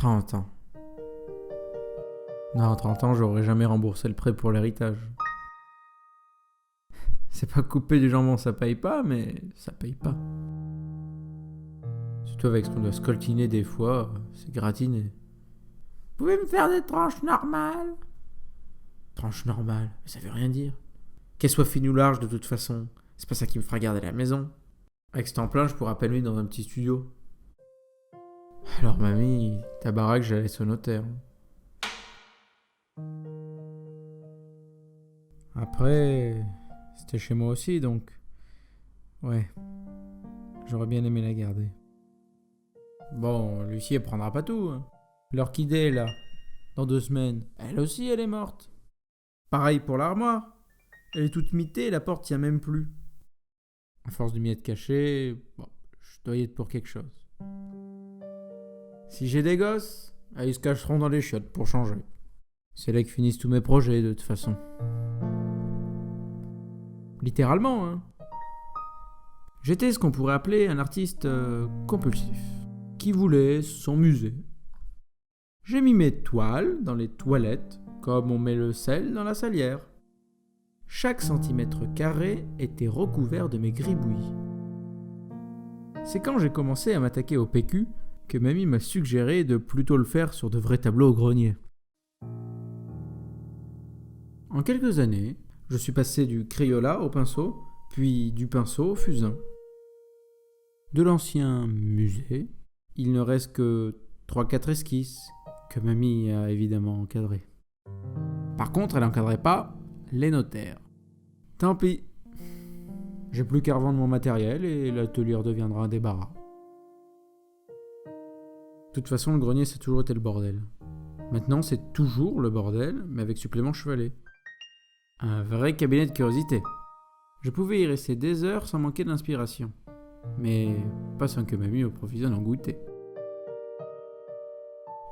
30 ans. Non, 30 ans, j'aurais jamais remboursé le prêt pour l'héritage. C'est pas couper du jambon, ça paye pas, mais ça paye pas. Surtout avec ce qu'on doit scoltiner des fois, c'est gratiné. Vous pouvez me faire des tranches normales? Tranches normales, mais ça veut rien dire. Qu'elles soient fines ou larges, de toute façon, c'est pas ça qui me fera garder la maison. Avec ce temps plein, je pourrais à peine vivre dans un petit studio. Alors mamie, ta baraque, j'allais au notaire. Après, c'était chez moi aussi, donc... Ouais, j'aurais bien aimé la garder. Bon, Lucie, elle prendra pas tout. Hein. L'orchidée, là, dans 2 semaines, elle aussi, elle est morte. Pareil pour l'armoire. Elle est toute mitée, la porte tient même plus. À force de m'y être caché, bon, je dois y être pour quelque chose. Si j'ai des gosses, ils se cacheront dans les chiottes pour changer. C'est là que finissent tous mes projets, de toute façon. Littéralement, hein. J'étais ce qu'on pourrait appeler un artiste compulsif, qui voulait son musée. J'ai mis mes toiles dans les toilettes, comme on met le sel dans la salière. Chaque centimètre carré était recouvert de mes gribouillis. C'est quand j'ai commencé à m'attaquer au PQ que mamie m'a suggéré de plutôt le faire sur de vrais tableaux au grenier. En quelques années, je suis passé du crayola au pinceau, puis du pinceau au fusain. De l'ancien musée, il ne reste que 3-4 esquisses que mamie a évidemment encadrées. Par contre, elle n'encadrait pas les notaires. Tant pis. J'ai plus qu'à revendre mon matériel et l'atelier deviendra un débarras. De toute façon, le grenier, c'est toujours été le bordel. Maintenant, c'est toujours le bordel, mais avec supplément chevalet. Un vrai cabinet de curiosité. Je pouvais y rester des heures sans manquer d'inspiration. Mais pas sans que mamie me provisionne en goûter.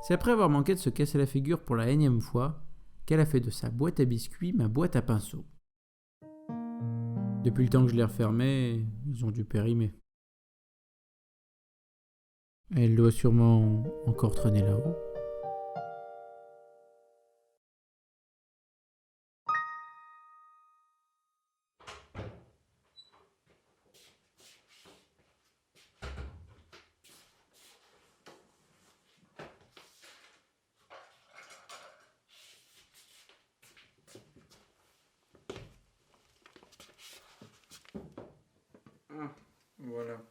C'est après avoir manqué de se casser la figure pour la énième fois qu'elle a fait de sa boîte à biscuits ma boîte à pinceaux. Depuis le temps que je l'ai refermée, ils ont dû périmer. Elle doit sûrement encore traîner là-haut. Voilà.